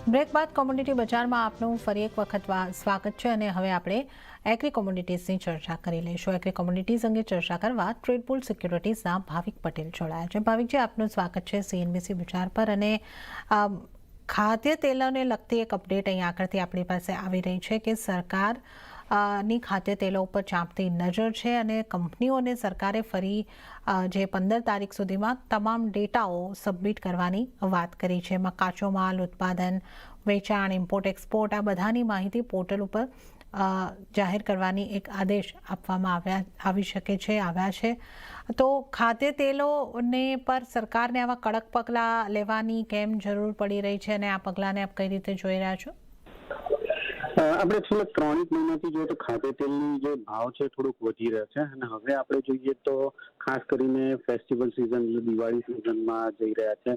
Break બાદ commodity બજારમાં આપનું ફરી એક વખત સ્વાગત છે અને હવે આપણે એગ્રી કોમોડિટીઝની ચર્ચા કરી લઈશું. એગ્રી કોમોડિટીઝ અંગે ચર્ચા કરવા ટ્રેડપુલ સિક્યુરિટીઝના ભાવિક પટેલ જોડાયા છે. ભાવિકજી, આપનું સ્વાગત છે CNBC બજાર પર. અને ખાદ્ય તેલોને લગતી એક અપડેટ અહીં આગળથી આપણી પાસે આવી રહી છે કે સરકાર ની ખાદ્ય તેલો ઉપર ચાંપતી નજર છે અને કંપનીઓને સરકારે ફરી જે 15 તારીખ સુધીમાં તમામ ડેટાઓ સબમિટ કરવાની વાત કરી છે. એમાં કાચો માલ, ઉત્પાદન, વેચાણ, ઇમ્પોર્ટ, એક્સપોર્ટ આ બધાની માહિતી પોર્ટલ ઉપર જાહેર કરવાની એક આદેશ આપવામાં આવ્યા છે. તો ખાદ્ય તેલોને પર સરકારને આવા કડક પગલાં લેવાની કેમ જરૂર પડી રહી છે અને આ પગલાંને આપ કઈ રીતે જોઈ રહ્યા છો? આપણે છેલ્લા 3 મહિનાથી જોઈએ તો ખાદ્ય તેલની જે ભાવ છે થોડુંક વધી રહ્યા છે અને હવે આપણે જોઈએ તો ખાસ કરીને ફેસ્ટિવલ સિઝન, દિવાળી સિઝનમાં જઈ રહ્યા છે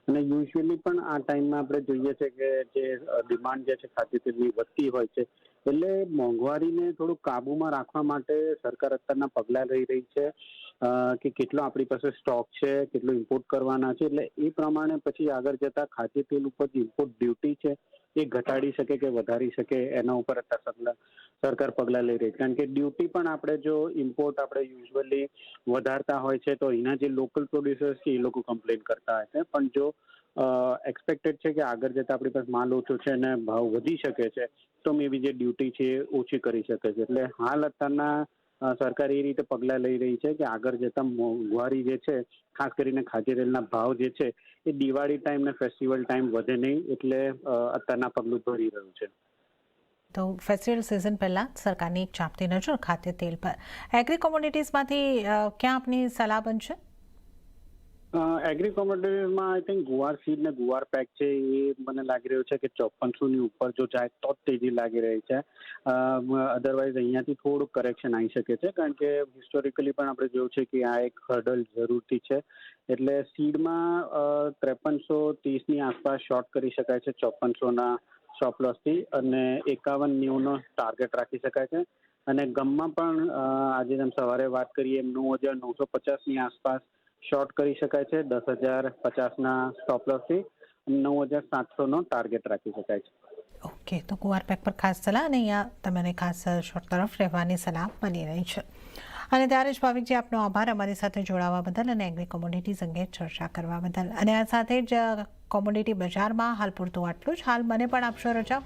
અને યુઝ્યુઅલી પણ આ ટાઈમમાં આપણે જોઈએ છે કે જે ડિમાન્ડ જે છે ખાદ્ય તેલની વધતી હોય છે, એટલે મોંઘવારીને થોડુંક કાબુમાં રાખવા માટે સરકાર અત્યારના પગલાં લઈ રહી છે કે કેટલો આપણી પાસે સ્ટોક છે, કેટલો ઇમ્પોર્ટ કરવાના છે. એટલે એ પ્રમાણે પછી આગળ જતા ખાદ્ય તેલ ઉપર જે ઇમ્પોર્ટ ડ્યુટી છે એ ઘટાડી શકે કે વધારી શકે એના ઉપર સરકાર પગલાં લઈ રહી છે. કારણ કે ડ્યુટી પણ આપણે જો ઇમ્પોર્ટ આપણે યુઝ્યુઅલી વધારતા હોય છે તો એના જે લોકલ પ્રોડ્યુસર્સ છે એ લોકો કમ્પ્લેન કરતા હોય છે. પણ જો એક્સપેક્ટેડ છે કે આગળ જતાં આપણી પાસે માલ ઓછો છે અને ભાવ વધી શકે છે તો મે બી જે ડ્યુટી છે એ ઓછી કરી શકે છે. એટલે હાલ અત્યારના સરકાર એ રીતે પગલાં લઈ રહી છે કે આગળ જતાં મોંઘવારી જે છે, ખાસ કરીને ખાદ્ય તેલના ભાવ જે છે એ દિવાળી ટાઈમ ને ફેસ્ટિવલ ટાઈમ વધે નહીં, એટલે અત્યારના પગલું ભરી રહ્યું છે. તો ફેસ્ટિવલ સિઝન પહેલાં સરકારની એક ચાંપતી નજર ખાદ્ય તેલ પર. એગ્રી કોમોડિટીઝમાંથી ક્યાં આપની સલાહ બનશે? એગ્રી કોમોડિટીઝમાં આઈ થિંક ગુવાર સીડ ને ગુવાર પેક છે એ મને લાગી રહ્યું છે કે 5400 ઉપર જો જાય તો જ તેજી લાગી રહી છે. અધરવાઇઝ અહીંયાથી થોડુંક કરેક્શન આવી શકે છે, કારણ કે હિસ્ટોરિકલી પણ આપણે જોયું છે કે આ એક હર્ડલ જરૂરથી છે. એટલે સીડમાં 5330ની આસપાસ શોર્ટ કરી શકાય છે 5400ના સ્ટોપ-લોસથી, અને 5190નો ટાર્ગેટ રાખી શકાય છે. અને ગમમાં પણ આજે જેમ સવારે વાત કરીએ 9950ની આસપાસ શોર્ટ કરી શકાય છે 10,050ના સ્ટોપ-લોસથી, 9,700નો ટાર્ગેટ રાખી શકાય છે. ઓકે, તો ગુવાર પેક પર ખાસ સલાહ અને અહીંયા તમને ખાસ શોર્ટ તરફ રહેવાની સલાહ બની રહી છે. અને ત્યારે જ ભાવિકજી, આપનો આભાર અમારી સાથે જોડાવા બદલ અને એગ્રી કોમોડિટીઝ અંગે ચર્ચા કરવા બદલ. અને આ સાથે જ કોમોડિટી બજારમાં હાલ પૂરતું આટલું જ. હાલ મને પણ આપશો રજા.